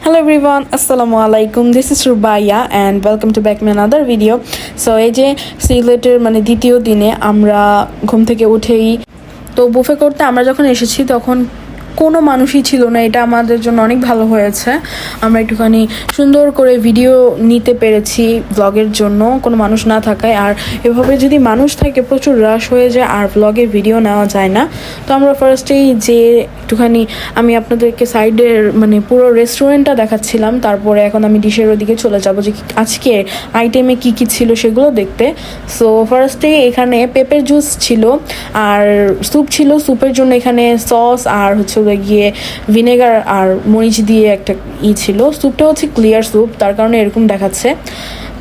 Hello everyone, Assalamu alaikum. This is Rubaya and welcome to back my another video. So এই যে সিলেটের দ্বিতীয় দিনে আমরা ঘুম থেকে উঠেই তো বুফে করতে আমরা যখন এসেছি তখন কোনো মানুষই ছিল না। এটা আমাদের জন্য অনেক ভালো হয়েছে। আমরা একটুখানি সুন্দর করে ভিডিও নিতে পেরেছি ব্লগের জন্য, কোনো মানুষ না থাকায়। আর এভাবে যদি মানুষ থাকে প্রচুর রাশ হয়ে যায় আর ব্লগে ভিডিও নেওয়া যায় না। তো আমরা ফার্স্টেই যে একটুখানি আমি আপনাদেরকে সাইডের পুরো রেস্টুরেন্টটা দেখাচ্ছিলাম, তারপরে এখন আমি ডিশের ওদিকে চলে যাব যে আজকে আইটেমে কি কি ছিল সেগুলো দেখতে। সো ফার্স্টেই এখানে পেঁপের জুস ছিল আর স্যুপ ছিল। স্যুপের জন্য এখানে সস আর গিয়ে ভিনেগার আর মরিচ দিয়ে একটা ছিল। স্যুপটা হচ্ছে ক্লিয়ার স্যুপ, তার কারণে এরকম দেখাচ্ছে।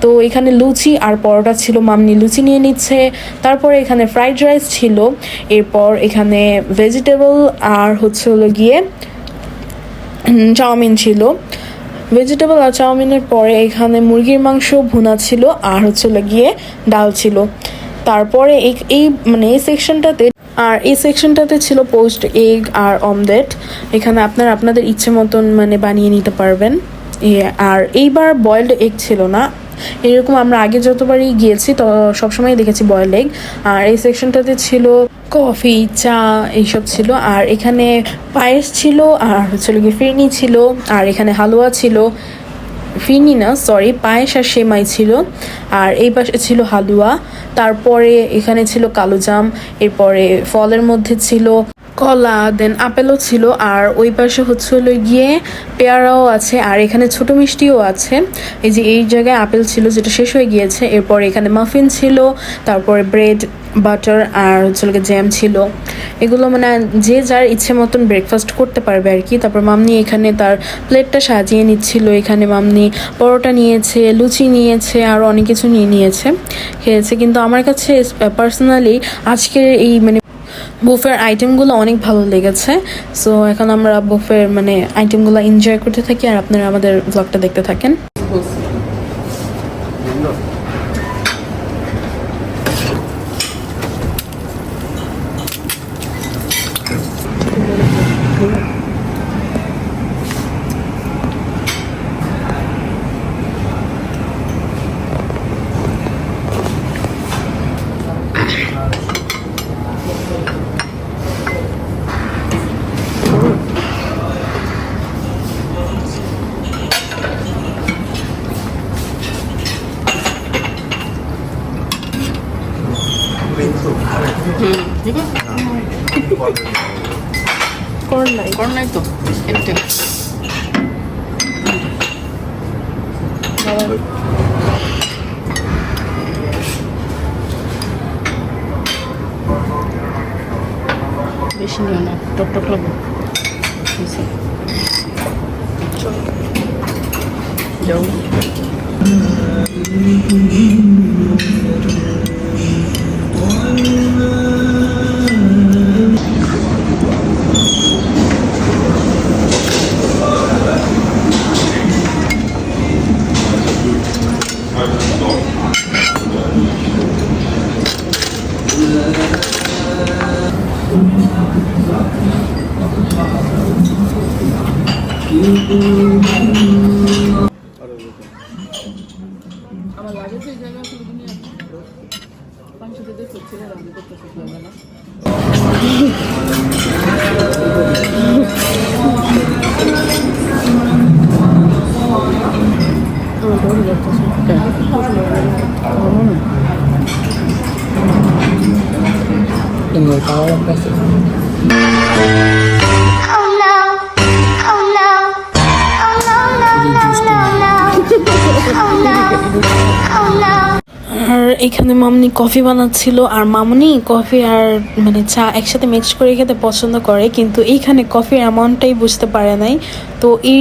তো এখানে লুচি আর পরোটা ছিল, মামনি লুচি নিয়ে নিচ্ছে। তারপরে এখানে ফ্রাইড রাইস ছিল, এরপর এখানে ভেজিটেবল আর গিয়ে চাউমিন ছিল। ভেজিটেবল আর চাউমিনের পরে এখানে মুরগির মাংস ভুনা ছিল আর গিয়ে ডাল ছিল। তারপরে এই এই সেকশনটাতে ছিল পোস্ট এগ আর অমলেট। এখানে আপনাদের ইচ্ছে মতন বানিয়ে নিতে পারবেন। আর এইবার বয়েলড এগ ছিল না, এরকম আমরা আগে যতবারই গিয়েছি তো সবসময় দেখেছি বয়েলড এগ। আর এই সেকশনটাতে ছিল কফি, চা এইসব ছিল। আর এখানে পায়েস ছিল আর গিয়ে ফিরনি ছিল। আর এখানে হালুয়া ছিল, ফিরনি না সরি, পায়েস আর সেমাই ছিল। আর এই পাশে ছিল হালুয়া। তারপরে এখানে ছিল কালোজাম, এরপরে ফলের মধ্যে ছিল কলা, দেন আপেলও ছিল। আর ওই পাশে গিয়ে পেয়ারাও আছে আর এখানে ছোট মিষ্টিও আছে। এই যে এই জায়গায় আপেল ছিল যেটা শেষ হয়ে গিয়েছে। এরপর এখানে মাফিন ছিল, তারপরে ব্রেড, বাটার আর জ্যাম ছিল। এগুলো যে যার ইচ্ছে মতন ব্রেকফাস্ট করতে পারবে আর কি। তারপর মামনি এখানে তার প্লেটটা সাজিয়ে নিচ্ছিল। এখানে মামনি পরোটা নিয়েছে, লুচি নিয়েছে আর অনেক কিছু নিয়েছে, খেয়েছে। কিন্তু আমার কাছে পার্সোনালি আজকের এই বুফের আইটেমগুলো অনেক ভালো লেগেছে। সো এখন আমরা বুফের আইটেমগুলো এনজয় করতে থাকি আর আপনারা আমাদের ব্লগটা দেখতে থাকেন। কর্ন নাই তো একটা বেশি নিও না, টক লাগবে। যাও আমার লাগে সেই জায়গা পাঁচশো করছে রান্না করতে হবে না। আর এখানে মামনি কফি বানাচ্ছিল আর মামনি কফি আর চা একসাথে মিক্স করে খেতে পছন্দ করে, কিন্তু এইখানে কফির অ্যামাউন্টটাই বুঝতে পারে নাই। তো এই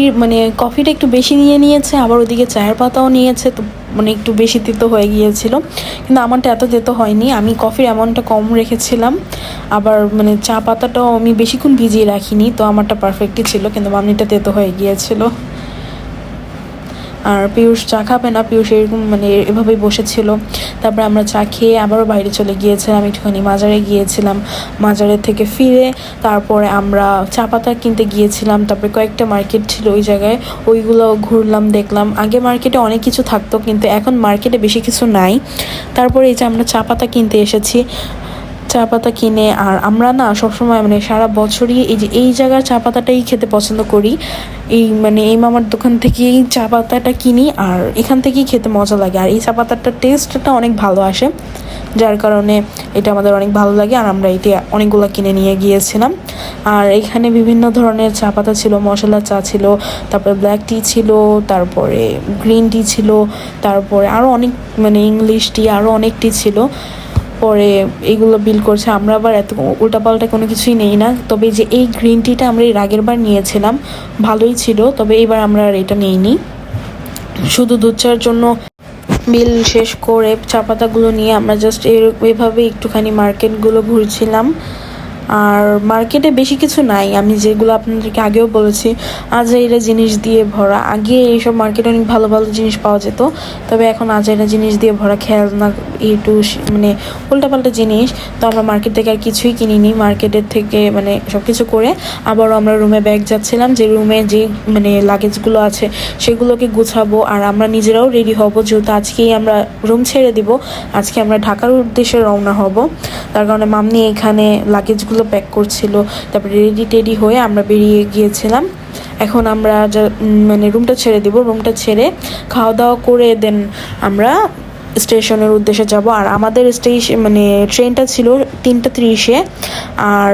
কফিটা একটু বেশি নিয়েছে, আবার ওদিকে চায়ের পাতাও নিয়েছে। তো একটু বেশি তিতো হয়ে গিয়েছিল, কিন্তু আমারটা এত তিতো হয়নি। আমি কফির অ্যামাউন্টটা কম রেখেছিলাম, আবার চা পাতাটাও আমি বেশিক্ষণ ভিজিয়ে রাখিনি। তো আমারটা পারফেক্টই ছিল, কিন্তু মামনিটা তেতো হয়ে গিয়েছিল। আর পিয়ুষ চা খাবে না, পিয়ুষ এরকম মানে এভাবেই বসেছিল। তারপরে আমরা চা খেয়ে আবারও বাইরে চলে গিয়েছিলাম, একটুখানি মাজারে গিয়েছিলাম। মাজারের থেকে ফিরে তারপরে আমরা চা পাতা কিনতে গিয়েছিলাম। তারপরে কয়েকটা মার্কেট ছিল ওই জায়গায়, ওইগুলো ঘুরলাম, দেখলাম। আগে মার্কেটে অনেক কিছু থাকতো, কিন্তু এখন মার্কেটে বেশি কিছু নাই। তারপরে এই যে আমরা চা পাতা কিনতে এসেছি, চা পাতা কিনে। আর আমরা না সবসময় মানে সারা বছরই এই যে এই জায়গার চা পাতাটাই খেতে পছন্দ করি। এই মামার দোকান থেকেই চা পাতাটা কিনি, আর এখান থেকেই খেতে মজা লাগে। আর এই চা পাতাটার টেস্টটা অনেক ভালো আসে, যার কারণে এটা আমাদের অনেক ভালো লাগে। আর আমরা এটা অনেকগুলো কিনে নিয়ে গিয়েছিলাম। আর এখানে বিভিন্ন ধরনের চা পাতা ছিল, মশলা চা ছিল, তারপরে ব্ল্যাক টি ছিল, তারপরে গ্রিন টি ছিল, তারপরে আরও অনেক মানে ইংলিশ টি, আরও অনেক টি ছিল। পরে এইগুলো বিল করছে, আমরা আবার এত উল্টাপাল্টা কোনো কিছুই নেই না। তবে যে এই গ্রিন টিটা আমরা এর আগের বার নিয়েছিলাম, ভালোই ছিল, তবে এবার আমরা আর এটা নিইনি। শুধু দুধ চার জন্য বিল শেষ করে চা পাতাগুলো নিয়ে আমরা জাস্ট এভাবে একটুখানি মার্কেটগুলো ঘুরছিলাম। আর মার্কেটে বেশি কিছু নাই, আমি যেগুলো আপনাদেরকে আগেও বলেছি, আজাইরা জিনিস দিয়ে ভরা। আগে এইসব মার্কেটে অনেক ভালো ভালো জিনিস পাওয়া যেত, তবে এখন আজাইরা জিনিস দিয়ে ভরা, খেলনা একটু মানে উল্টাপাল্টা জিনিস। তো আমরা মার্কেট থেকে আর কিছুই কিনিনি। মার্কেটের থেকে মানে সব কিছু করে আবারও আমরা রুমে ব্যাগ যাচ্ছিলাম, যে রুমে যে মানে লাগেজগুলো আছে সেগুলোকে গুছাবো। আর আমরা নিজেরাও রেডি হব, যেহেতু আজকেই আমরা রুম ছেড়ে দিব, আজকে আমরা ঢাকার উদ্দেশ্যে রওনা হব। তার কারণে মাম্মি এখানে লাগেজগুলো প্যাক করছিল। তারপরে রেডি হয়ে আমরা বেরিয়ে গিয়েছিলাম। এখন আমরা মানে রুমটা ছেড়ে দিব, রুমটা ছেড়ে খাওয়া দাওয়া করে দেন আমরা স্টেশনের উদ্দেশ্যে যাব। আর আমাদের মানে ট্রেনটা ছিল 3:30-এ। আর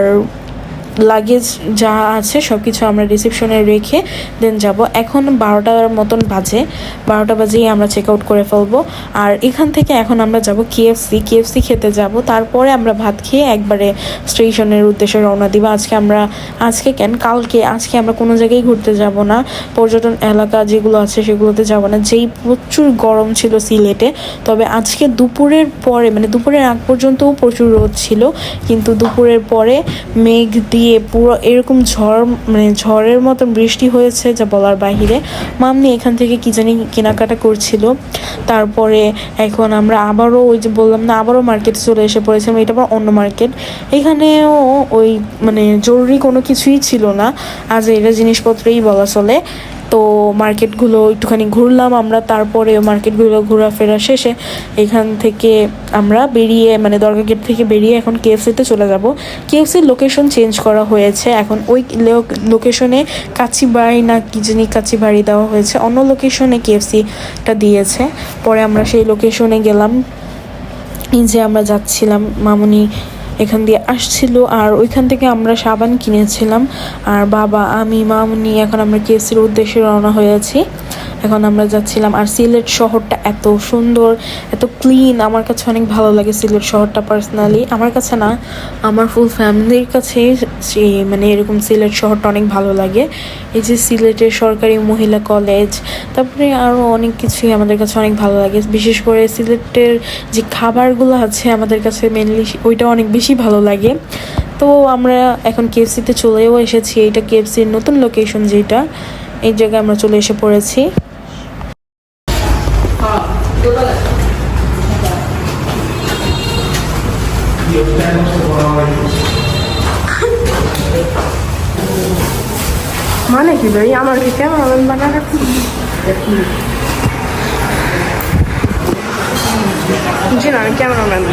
লাগেজ যা আছে সব কিছু আমরা রিসেপশনে রেখে দেন যাব। এখন 12টার মতন বাজে, 12টা বাজেই আমরা চেক আউট করে ফেলবো। আর এখান থেকে এখন আমরা যাব কেএফসি খেতে যাব। তারপরে আমরা ভাত খেয়ে একবারে স্টেশনের উদ্দেশ্যে রওনা দিব। আজকে আমরা কোনো জায়গায় ঘুরতে যাব না, পর্যটন এলাকা যেগুলো আছে সেগুলোতে যাব না, যেই প্রচুর গরম ছিল সিলেটে। তবে আজকে দুপুরের পরে মানে দুপুরের আগ পর্যন্তও প্রচুর রোদ ছিল, কিন্তু দুপুরের পরে মেঘ দিয়ে পুরো এরকম ঝড়ের মতন বৃষ্টি হয়েছে যা বলার বাহিরে। মাম্মি এখান থেকে কি জানি কেনাকাটা করছিল। তারপরে এখন আমরা আবারও ওই যে বললাম না, আবারও মার্কেটে চলে এসে পড়েছিলাম। এটা আবার অন্য মার্কেট, এখানেও ওই মানে জরুরি কোনো কিছুই ছিল না, আজ এরা জিনিসপত্রই বলা চলে। তো মার্কেটগুলো একটুখানি ঘুরলাম আমরা। তারপরে মার্কেটগুলো ঘোরাফেরা শেষে এখান থেকে আমরা বেরিয়ে মানে দরগা গেট থেকে বেরিয়ে এখন কেএফসিতে চলে যাব। কেএফসির লোকেশন চেঞ্জ করা হয়েছে, এখন ওই লোকেশনে কাচিবাড়ি না কি জানি কাচিবাড়ি দেওয়া হয়েছে, অন্য লোকেশনে কেএফসিটা দিয়েছে। পরে আমরা সেই লোকেশনে গেলাম, যে আমরা যাচ্ছিলাম, মামুনি এখান দিয়ে আসছিল। আর ওইখান থেকে আমরা সাবান কিনেছিলাম। আর বাবা, আমি, মামুনি এখন আমরা কেএফসির উদ্দেশ্যে রওনা হয়েছি। এখন আমরা যাচ্ছিলাম। আর সিলেট শহরটা এত সুন্দর, এত ক্লিন, আমার কাছে অনেক ভালো লাগে সিলেট শহরটা। পার্সোনালি আমার কাছে না, আমার ফুল ফ্যামিলির কাছে মানে এরকম সিলেট শহরটা অনেক ভালো লাগে। এই যে সিলেটের সরকারি মহিলা কলেজ, তারপরে আরও অনেক কিছুই আমাদের কাছে অনেক ভালো লাগে। বিশেষ করে সিলেটের যে খাবারগুলো আছে আমাদের কাছে মেনলি ওইটা অনেক বেশি ভালো লাগে। তো আমরা এখন কেএফসিতে চলেও এসেছি। এইটা কেএফসির নতুন লোকেশন, যেটা এই জায়গায় আমরা চলে এসে পড়েছি। মানে কি ভাই, আমার কি ক্যামেরাম্যান বানানো জি না, আমি ক্যামেরাম্যান না,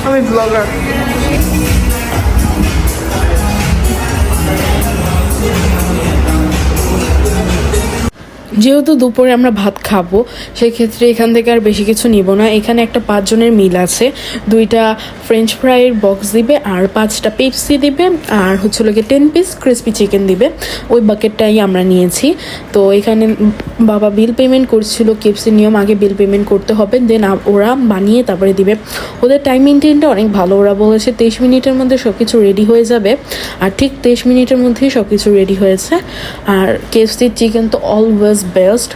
আমি ব্লগার। যেহেতু দুপুরে আমরা ভাত খাবো, সেক্ষেত্রে এখান থেকে আর বেশি কিছু নিব না। এখানে একটা 5 জনের মিল আছে, 2টা ফ্রেঞ্চ ফ্রাইয়ের বক্স দিবে, আর 5টা পেপসি দিবে, আর হচ্ছে লোকে 10 পিস ক্রিসপি চিকেন দিবে। ওই বাকেটটাই আমরা নিয়েছি। তো এখানে বাবা বিল পেমেন্ট করছিল। কেএফসির নিয়ম, আগে বিল পেমেন্ট করতে হবে, দেন ওরা বানিয়ে তারপরে দিবে। ওদের টাইম মেনটেনটা অনেক ভালো, ওরা বলেছে 23 মিনিটের মধ্যে সব কিছু রেডি হয়ে যাবে। আর ঠিক 23 মিনিটের মধ্যেই সব কিছু রেডি হয়েছে। আর কেএফসির চিকেন তো অলওয়েজ বেস্ট,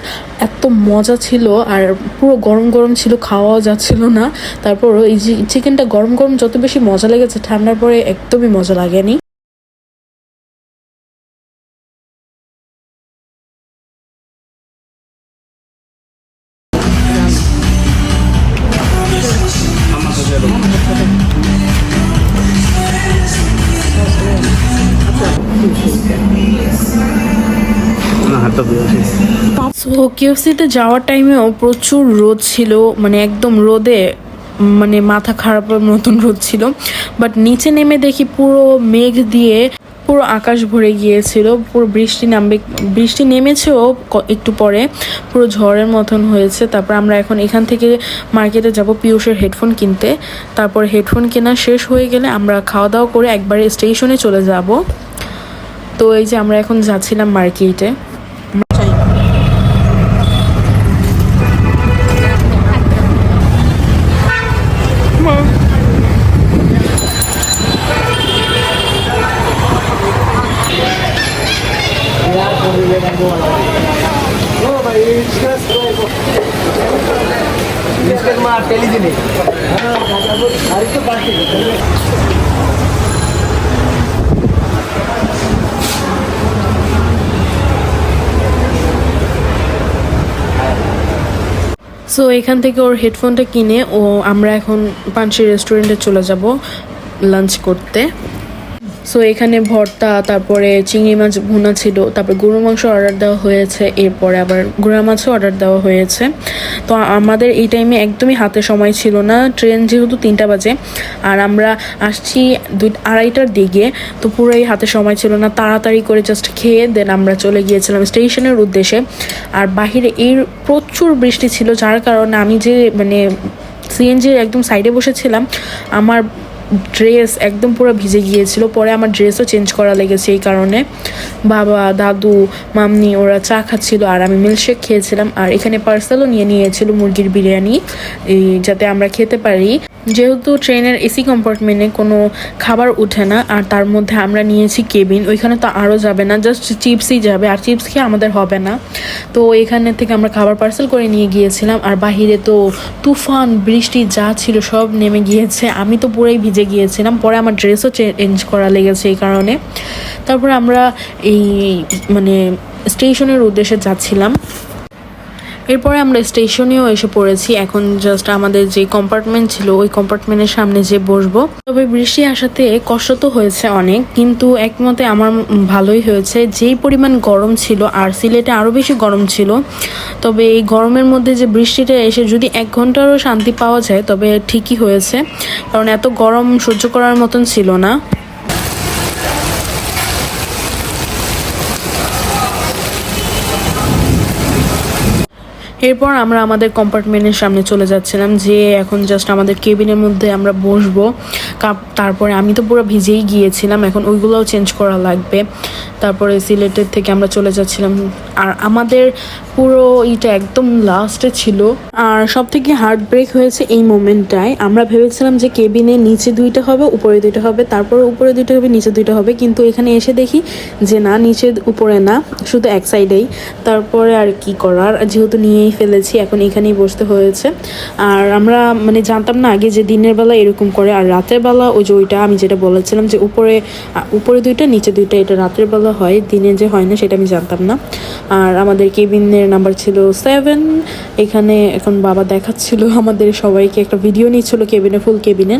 এত মজা ছিল। আর পুরো গরম গরম ছিল, খাওয়াও যাচ্ছিল না। তারপর এই চিকেনটা গরম গরম যত বেশি মজা লেগেছে, ঠান্ডার পরে একদমই মজা লাগেনি। হাতটা ধুয়ে আসি। সো কেএফসিতে যাওয়ার টাইমেও প্রচুর রোদ ছিল, মানে একদম রোদে মানে মাথা খারাপের মতন রোদ ছিল। বাট নিচে নেমে দেখি পুরো মেঘ দিয়ে পুরো আকাশ ভরে গিয়েছিল, পুরো বৃষ্টি নেমেছেও একটু পরে, পুরো ঝড়ের মতন হয়েছে। তারপর আমরা এখন এখান থেকে মার্কেটে যাব পিয়ুষের হেডফোন কিনতে। তারপর হেডফোন কেনা শেষ হয়ে গেলে আমরা খাওয়া দাওয়া করে একবারে স্টেশনে চলে যাব। তো এই যে আমরা এখন যাচ্ছিলাম মার্কেটে। সো এখান থেকে ওর হেডফোনটা কিনে আমরা এখন পানসি রেস্টুরেন্টে চলে যাব লাঞ্চ করতে। সো এখানে ভর্তা, তারপরে চিংড়ি মাছ ভুনা ছিল, তারপর গরু মাংস অর্ডার দেওয়া হয়েছে, এরপরে আবার গুঁড়া মাছও অর্ডার দেওয়া হয়েছে। তো আমাদের এই টাইমে একদমই হাতে সময় ছিল না, ট্রেন যেহেতু 3টা বাজে আর আমরা আসছি 2-2:30টার দিকে, তো পুরোই হাতে সময় ছিল না। তাড়াতাড়ি করে জাস্ট খেয়ে দেন আমরা চলে গিয়েছিলাম স্টেশনের উদ্দেশ্যে। আর বাহিরে এই প্রচুর বৃষ্টি ছিল, যার কারণে আমি যে মানে সিএনজির একদম সাইডে বসেছিলাম, আমার ড্রেস একদম পুরো ভিজে গিয়েছিল। পরে আমার ড্রেসও চেঞ্জ করা লেগেছে এই কারণে। বাবা, দাদু, মাম্মি ওরা চা খাচ্ছিল আর আমি মিল্কশেক খেয়েছিলাম। আর এখানে পার্সেলও নিয়েছিল মুরগির বিরিয়ানি, যাতে আমরা খেতে পারি। যেহেতু ট্রেনের এসি কম্পার্টমেন্টে কোনো খাবার উঠে না, আর তার মধ্যে আমরা নিয়েছি কেবিন, ওইখানে তো আরও যাবে না, জাস্ট চিপসই যাবে, আর চিপস খেয়ে আমাদের হবে না। তো এখানে থেকে আমরা খাবার পার্সেল করে নিয়ে গিয়েছিলাম। আর বাহিরে তো তুফান বৃষ্টি যা ছিল সব নেমে গিয়েছে, আমি তো পুরোই ভিজে গিয়েছিলাম। পরে আমার ড্রেসও চেঞ্জ করা লেগেছে এই কারণে। তারপর আমরা এই মানে স্টেশনের উদ্দেশ্যে যাচ্ছিলাম। এরপরে আমরা স্টেশনেও এসে পড়েছি। এখন জাস্ট আমাদের যে কম্পার্টমেন্ট ছিল ওই কম্পার্টমেন্টের সামনে যে বসবো। তবে বৃষ্টি আসাতে কষ্ট তো হয়েছে অনেক, কিন্তু একমতে আমার ভালোই হয়েছে। যেই পরিমাণ গরম ছিল, আর সিলেটে আরও বেশি গরম ছিল, তবে এই গরমের মধ্যে যে বৃষ্টিটা এসে যদি 1 ঘন্টারও শান্তি পাওয়া যায় তবে ঠিকই হয়েছে, কারণ এত গরম সহ্য করার মতন ছিল না। এরপর আমরা আমাদের কম্পার্টমেন্টের সামনে চলে যাচ্ছিলাম, যে এখন জাস্ট আমাদের কেবিনের মধ্যে আমরা বসবো। তারপরে আমি তো পুরো ভিজেই গিয়েছিলাম, এখন ওইগুলোও চেঞ্জ করা লাগবে। তারপরে সিলেটের থেকে আমরা চলে যাচ্ছিলাম, আর আমাদের পুরো এইটা একদম লাস্টে ছিল। আর সব থেকে হার্ট ব্রেক হয়েছে এই মোমেন্টটায়। আমরা ভেবেছিলাম যে কেবিনে নিচে 2টা হবে, উপরে 2টা হবে, তারপর উপরে 2টা হবে, নিচে 2টা হবে, কিন্তু এখানে এসে দেখি যে না, নিচে উপরে না, শুধু এক সাইডেই। তারপরে আর কি করার, যেহেতু নিয়েই ফেলেছি, এখন এখানেই বসতে হয়েছে। আর আমরা মানে জানতাম না আগে যে দিনের বেলা এরকম করে, আর রাতের বেলা ওই যে ওইটা আমি যেটা বলেছিলাম যে উপরে 2টা নিচে 2টা, এটা রাতের বেলা হয়, দিনে যে হয় না সেটা আমি জানতাম না। আর আমাদের কেবিনের নাম্বার ছিল 7। এখানে এখন বাবা দেখাচ্ছিল আমাদের সবাইকে, একটা ভিডিও নিচ্ছিল কেবিনে, ফুল কেবিনে।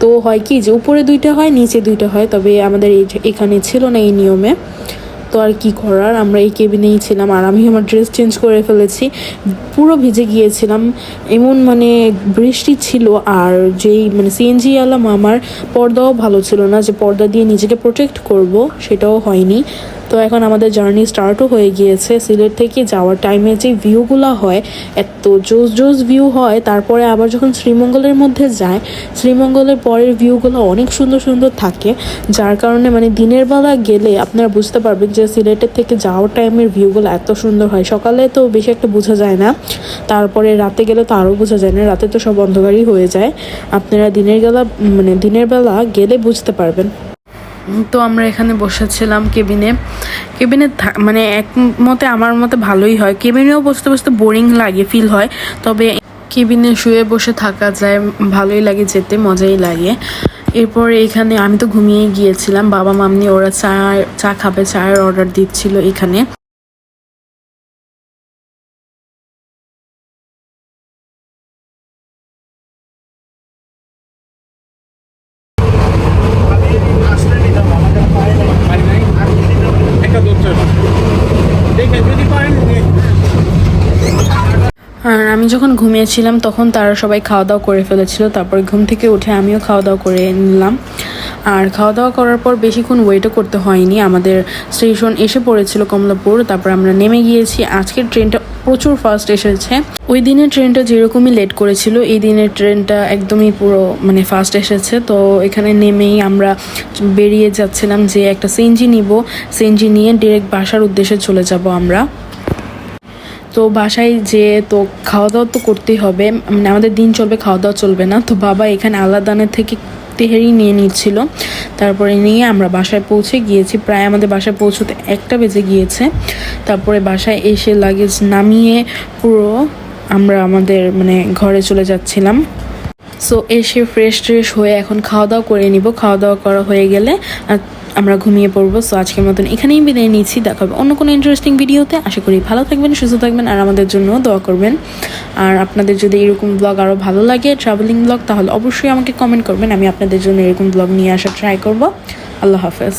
তো হয় কি যে উপরে 2টা হয়, নিচে 2টা হয়, তবে আমাদের এখানে ছিল না এই নিয়মে। তো আর কি করার, আমরা এই কেবিনেই ছিলাম। আর আমি আমার ড্রেস চেঞ্জ করে ফেলেছি, পুরো ভিজে গিয়েছিলাম, এমন মানে বৃষ্টি ছিল। আর যেই মানে সিএনজি আলাম, আমার পর্দাও ভালো ছিল না, যে পর্দা দিয়ে নিজেকে প্রোটেক্ট করব সেটাও হয়নি। তো এখন আমাদের জার্নি স্টার্টও হয়ে গিয়েছে। সিলেট থেকে যাওয়ার টাইমে যে ভিউগুলো হয়, এত জোস ভিউ হয়। তারপরে আবার যখন শ্রীমঙ্গলের মধ্যে যায়, শ্রীমঙ্গলের পরের ভিউগুলো অনেক সুন্দর থাকে, যার কারণে মানে দিনের বেলা গেলে আপনারা বুঝতে পারবেন যে সিলেটের থেকে যাওয়ার টাইমের ভিউগুলো এত সুন্দর হয়। সকালে তো বেশি একটা বোঝা যায় না, তারপরে রাতে গেলে তো আরও বোঝা যায় না, রাতে তো সব অন্ধকারই হয়ে যায়। আপনারা দিনের বেলা গেলে বুঝতে পারবেন। তো আমরা এখানে বসেছিলাম কেবিনে মানে একমতে আমার মতে ভালোই হয়। কেবিনেও বসতে বসতে বোরিং লাগে, ফিল হয়, তবে কেবিনে শুয়ে বসে থাকা যায়, ভালোই লাগে, যেতে মজাই লাগে। এরপরে এখানে আমি তো ঘুমিয়ে গিয়েছিলাম, বাবা মাম্মি ওরা চা খাবে, চায়ের অর্ডার দিচ্ছিল এখানে। একটা দেখে যদি আর আমি যখন ঘুমিয়েছিলাম তখন তারা সবাই খাওয়া দাওয়া করে ফেলেছিল। তারপরে ঘুম থেকে উঠে আমিও খাওয়া দাওয়া করে নিলাম। আর খাওয়া দাওয়া করার পর বেশিক্ষণ ওয়েটও করতে হয়নি, আমাদের স্টেশন এসে পড়েছিল কমলাপুর। তারপর আমরা নেমে গিয়েছি। আজকের ট্রেনটা প্রচুর ফাস্ট এসেছে। ওই দিনের ট্রেনটা যেরকমই লেট করেছিল, এই দিনের ট্রেনটা একদমই পুরো মানে ফাস্ট এসেছে। তো এখানে নেমেই আমরা বেরিয়ে যাচ্ছিলাম যে একটা সিএনজি নিব, সিএনজি নিয়ে ডিরেক্ট বাসার উদ্দেশ্যে চলে যাব আমরা। তো বাসায় যে তো খাওয়া দাওয়া তো করতেই হবে, মানে আমাদের দিন চলবে, খাওয়া দাওয়া চলবে না। তো বাবা এখানে আলাদানের থেকে তেহারি নিয়ে নিচ্ছিল। তারপরে নিয়ে আমরা বাসায় পৌঁছে গিয়েছি। প্রায় আমাদের বাসায় পৌঁছতে 1টা বেজে গিয়েছে। তারপরে বাসায় এসে লাগেজ নামিয়ে পুরো আমরা আমাদের মানে ঘরে চলে যাচ্ছিলাম। সো এসে ফ্রেশ ট্রেশ হয়ে এখন খাওয়া দাওয়া করে নিব। খাওয়া দাওয়া করা হয়ে গেলে আমরা ঘুমিয়ে পড়বো। সো আজকের মতন এখানেই বিদায় নিচ্ছি। দেখা হবে অন্য কোনো ইন্টারেস্টিং ভিডিওতে। আশা করি ভালো থাকবেন, সুস্থ থাকবেন, আর আমাদের জন্য দোয়া করবেন। আর আপনাদের যদি এরকম ব্লগ আরও ভালো লাগে, ট্রাভেলিং ব্লগ, তাহলে অবশ্যই আমাকে কমেন্ট করবেন। আমি আপনাদের জন্য এরকম ব্লগ নিয়ে আসার ট্রাই করব। আল্লাহ হাফেজ।